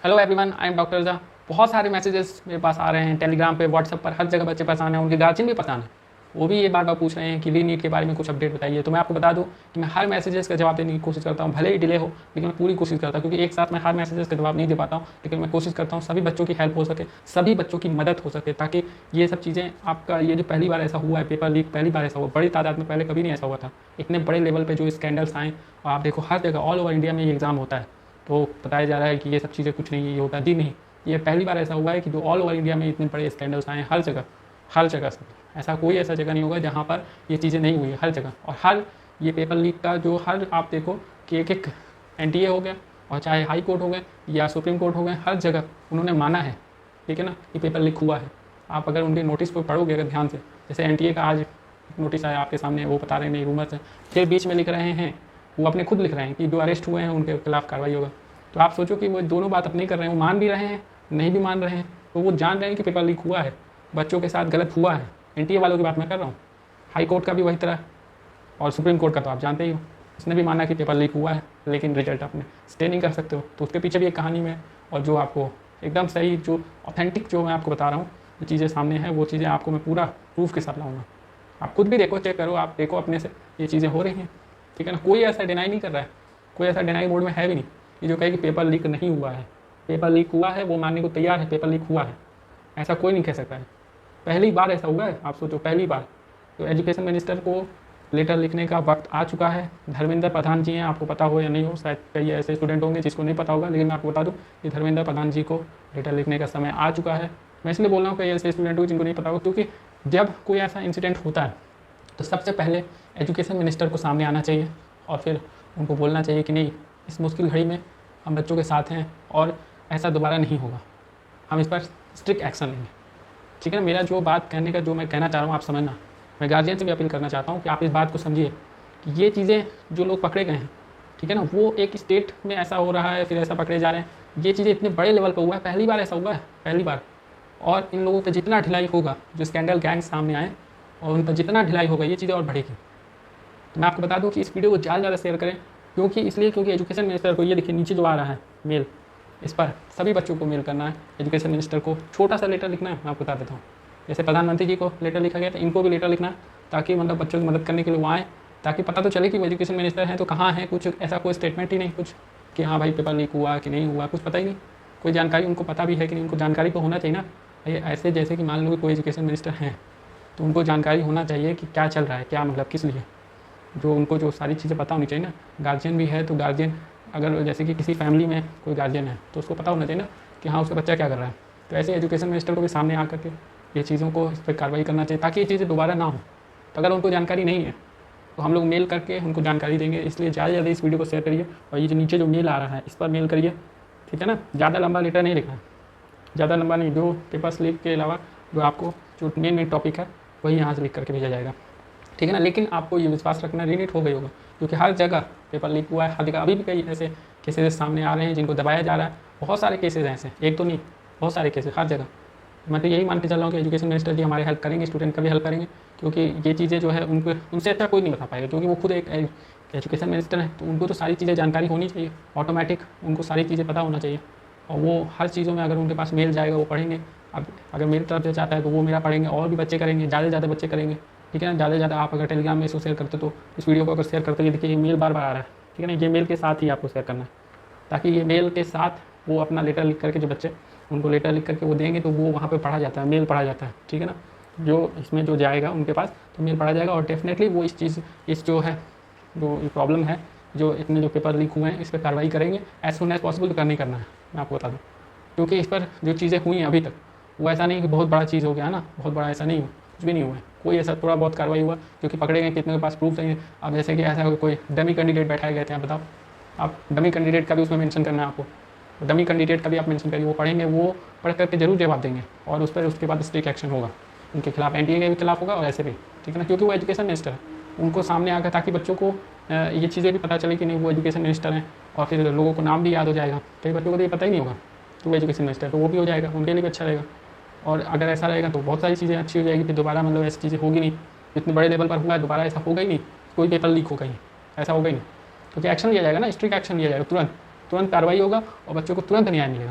Hello everyone, I am doctor Raza. बहुत सारे messages मेरे पास आ रहे हैं टेलीग्राम पे, व्हाट्सएप पर, हर जगह बच्चे परेशान हैं, उनके गार्जियन भी परेशान हैं। वो भी ये बार बार पूछ रहे हैं कि री नीट के बारे में कुछ अपडेट बताइए। तो मैं आपको बता दूं कि मैं हर मैसेजेस का जवाब देने की कोशिश करता हूं, भले ही डिले हो लेकिन मैं पूरी कोशिश करता हूं, क्योंकि एक साथ मैं हर मैसेजेस का जवाब नहीं दे पाता हूं। लेकिन मैं कोशिश करता हूं सभी बच्चों की हेल्प हो सके, सभी बच्चों की मदद हो सके, ताकि ये सब चीज़ें आपका ये जो पहली बार ऐसा हुआ है, पेपर लीक पहली बार ऐसा हुआ, बड़ी तादाद में, पहले कभी नहीं ऐसा हुआ था। इतने बड़े लेवल पर जो स्कैंडल्स आए, और आप देखो हर जगह ऑल ओवर इंडिया में ये एग्ज़ाम होता है, तो बताया जा रहा है कि ये सब चीज़ें कुछ नहीं, ये होता जी नहीं। ये पहली बार ऐसा हुआ है कि जो ऑल ओवर इंडिया में इतने बड़े स्कैंडल्स आए हैं, हर जगह से। ऐसा कोई ऐसा जगह नहीं होगा जहाँ पर ये चीज़ें नहीं हुई है, हर जगह। और हर ये पेपर लीक का जो हर आप देखो कि एक एनटीए हो गया, और चाहे हाई कोर्ट हो गए या सुप्रीम कोर्ट हो गए, हर जगह उन्होंने माना है, ठीक है ना, कि पेपर लीक हुआ है। आप अगर उनके नोटिस को पढ़ोगे अगर ध्यान से, जैसे एनटीए का आज नोटिस आया आपके सामने, वो बता रहे हैं नहीं रूमर्स है, फिर बीच में लिख रहे हैं, वो अपने खुद लिख रहे हैं कि जो अरेस्ट हुए हैं उनके खिलाफ कार्रवाई होगा। तो आप सोचो कि वो दोनों बात अपनी कर रहे हैं, वो मान भी रहे हैं, नहीं भी मान रहे हैं, तो वो जान रहे हैं कि पेपर लीक हुआ है, बच्चों के साथ गलत हुआ है। एनटीए वालों की बात मैं कर रहा हूँ, हाई कोर्ट का भी वही तरह, और सुप्रीम कोर्ट का तो आप जानते ही हो, उसने भी माना कि पेपर लीक हुआ है, लेकिन रिजल्ट आपने स्टे नहीं कर सकते हो। तो उसके पीछे भी एक कहानी में है, और जो आपको एकदम सही, जो ऑथेंटिक, जो मैं आपको बता रहा हूँ, जो चीज़ें सामने हैं, वो चीज़ें आपको मैं पूरा प्रूफ के साथ लाऊंगा। आप खुद भी देखो, चेक करो, आप देखो अपने से, ये चीज़ें हो रही हैं, ठीक है ना। कोई ऐसा डिनाई नहीं कर रहा है, कोई ऐसा डिनाई मोड में है भी नहीं कि जो कहे कि पेपर लीक नहीं हुआ है। पेपर लीक हुआ है, वो मानने को तैयार है, पेपर लीक हुआ है, ऐसा कोई नहीं कह सकता है। पहली बार ऐसा हुआ है, आप सोचो, पहली बार। तो एजुकेशन मिनिस्टर को लेटर लिखने का वक्त आ चुका है। धर्मेंद्र प्रधान जी हैं, आपको पता हो या नहीं हो, शायद कई ऐसे स्टूडेंट होंगे जिसको नहीं पता होगा, लेकिन मैं आपको बता दूं कि धर्मेंद्र प्रधान जी को लेटर लिखने का समय आ चुका है। मैं इसलिए बोल रहा हूँ कई ऐसे स्टूडेंट हो जिनको नहीं पता होगा, क्योंकि जब कोई ऐसा इंसिडेंट होता है तो सबसे पहले एजुकेशन मिनिस्टर को सामने आना चाहिए, और फिर उनको बोलना चाहिए कि नहीं, इस मुश्किल घड़ी में हम बच्चों के साथ हैं, और ऐसा दोबारा नहीं होगा, हम इस पर स्ट्रिक्ट एक्शन लेंगे, ठीक है ना। मेरा जो बात कहने का, जो मैं कहना चाह रहा हूँ, आप समझना। मैं गार्जियन से भी अपील करना चाहता हूँ कि आप इस बात को समझिए कि ये चीज़ें जो लोग पकड़े गए हैं, ठीक है ना, वो एक स्टेट में ऐसा हो रहा है, फिर ऐसा पकड़े जा रहे हैं। ये चीज़ें इतने बड़े लेवल पर हुआ है, पहली बार ऐसा हुआ है, पहली बार। और इन लोगों पर जितना ढिलाई होगा, जो स्कैंडल गैंग सामने आए, और उन पर जितना ढिलाई होगा, ये चीज़ें और बढ़ेगी। तो मैं आपको बता दूँ कि इस वीडियो को ज़्यादा से ज़्यादा शेयर करें, क्योंकि एजुकेशन मिनिस्टर को, ये देखिए नीचे जो आ रहा है मेल, इस पर सभी बच्चों को मेल करना है। एजुकेशन मिनिस्टर को छोटा सा लेटर लिखना है, मैं आपको बता देता हूँ। जैसे प्रधानमंत्री जी को लेटर लिखा गया, तो इनको भी लेटर लिखना है, ताकि मतलब बच्चों की मदद करने के लिए वो आएँ, ताकि पता तो चले कि वो एजुकेशन मिनिस्टर हैं तो कहाँ हैं। कुछ ऐसा कोई स्टेटमेंट ही नहीं, कुछ कि हाँ भाई पेपर लीक हुआ कि नहीं हुआ, कुछ पता ही नहीं, कोई जानकारी उनको पता भी है कि नहीं। उनको जानकारी तो होना चाहिए ना। ये ऐसे जैसे कि मान लो कि कोई एजुकेशन मिनिस्टर हैं, तो उनको जानकारी होना चाहिए कि क्या चल रहा है, क्या मतलब किस लिए, जो उनको जो सारी चीज़ें पता होनी चाहिए ना। गार्जियन भी है तो गार्जियन, अगर जैसे कि किसी फैमिली में कोई गार्जियन है तो उसको पता होना चाहिए ना कि हाँ उसका बच्चा क्या कर रहा है। तो ऐसे एजुकेशन मिनिस्टर को भी सामने आकर के ये चीज़ों को, इस पर कार्रवाई करना चाहिए, ताकि ये चीज़ें दोबारा ना हो। तो अगर उनको जानकारी नहीं है तो हम लोग मेल करके उनको जानकारी देंगे। इसलिए ज़्यादा से ज़्यादा इस वीडियो को शेयर करिए, और ये जो नीचे जो मेल आ रहा है इस पर मेल करिए, ठीक है ना। ज़्यादा लंबा लेटर नहीं लिखना है, ज़्यादा लंबा नहीं, जो पेपर स्लिप के अलावा जो आपको जो मेन टॉपिक है वही यहाँ से लिख करके भेजा जाएगा, ठीक है ना। लेकिन आपको ये विश्वास रखना, रीनीट हो गई होगा, क्योंकि हर जगह पेपर लीक हुआ है, हर जगह। अभी भी कई ऐसे केसेस सामने आ रहे हैं जिनको दबाया जा रहा है, बहुत सारे केसेस हैं ऐसे, एक तो नहीं, बहुत सारे केसेस हर जगह। मैं तो यही मान के चल रहा हूँ कि एजुकेशन मिनिस्टर जी हमारे हेल्प करेंगे, स्टूडेंट का भी हेल्प करेंगे, क्योंकि ये चीज़ें जो है उनको, उनसे अच्छा कोई नहीं बता पाएगा, क्योंकि वो खुद एक एजुकेशन मिनिस्टर है। तो उनको तो सारी चीज़ें जानकारी होनी चाहिए, ऑटोमेटिक उनको सारी चीज़ें पता होना चाहिए। और वो हर चीज़ों में, अगर उनके पास मेल जाएगा वो पढ़ेंगे। अब अगर मेरी तरफ से चाहता है तो वो मेरा पढ़ेंगे, और भी बच्चे करेंगे, ज़्यादा से ज़्यादा बच्चे करेंगे, ठीक है ना। ज़्यादा से ज़्यादा आप अगर टेलीग्राम में इसको शेयर करते तो, इस वीडियो को अगर शेयर करते, ये देखिए ये मेल बार बार आ रहा है, ठीक है ना। ये मेल के साथ ही आपको शेयर करना है, ताकि ये मेल के साथ वो अपना लेटर लिख करके, जो बच्चे उनको लेटर लिख करके वो देंगे, तो वो वहाँ पे पढ़ा जाता है, मेल पढ़ा जाता है, ठीक है ना। जो इसमें जो जाएगा उनके पास तो मेल पढ़ा जाएगा, और डेफिनेटली वो इस चीज़, इस जो है, जो प्रॉब्लम है, जो इतने जो पेपर लीक हुए हैं, इस पर कार्रवाई करेंगे एज सुन एज पॉसिबल। तो करना ही करना है, मैं आपको बता दूँ, क्योंकि इस पर जो चीज़ें हुई हैं अभी तक, वो ऐसा नहीं कि बहुत बड़ा चीज़ हो गया ना, बहुत बड़ा ऐसा नहीं हुआ, कुछ भी नहीं हुआ है। कोई ऐसा थोड़ा बहुत कार्रवाई हुआ, क्योंकि पकड़े गए, कितने के पास प्रूफ चाहिए। अब जैसे कि ऐसा कोई डमी कैंडिडेट बैठाए गए थे, आप बताओ, आप डमी कैंडिडेट का भी उसमें मेंशन करना है आपको, डमी कैंडिडेट का भी आप मेंशन करिए, वो पढ़ेंगे, वो पढ़ करके जरूर जवाब देंगे, और उस पर उसके बाद स्ट्रिक्ट एक्शन होगा उनके खिलाफ, एनटीए के भी खिलाफ होगा, और ऐसे भी, ठीक है ना, क्योंकि वो एजुकेशन मिनिस्टर है। उनको सामने आकर, ताकि बच्चों को ये चीज़ें भी पता चले कि नहीं वो एजुकेशन मिनिस्टर हैं, और फिर लोगों को नाम भी याद हो जाएगा। कई बच्चों को तो ये पता ही नहीं होगा तो वो एजुकेशन मिनिस्टर है, तो वो भी हो जाएगा, उनके लिए भी अच्छा रहेगा। और अगर ऐसा रहेगा तो बहुत सारी चीज़ें अच्छी हो जाएगी, फिर दोबारा मतलब ऐसी चीज़ें होगी नहीं। इतने बड़े लेवल पर हुआ है, दोबारा ऐसा होगा ही नहीं, कोई पेपर लीक होगा ही, ऐसा होगा ही नहीं, क्योंकि एक्शन लिया जाएगा ना, स्ट्रिक्ट एक्शन लिया जाएगा, तुरंत तुरंत कार्रवाई होगा, और बच्चों को तुरंत न्याय मिलेगा।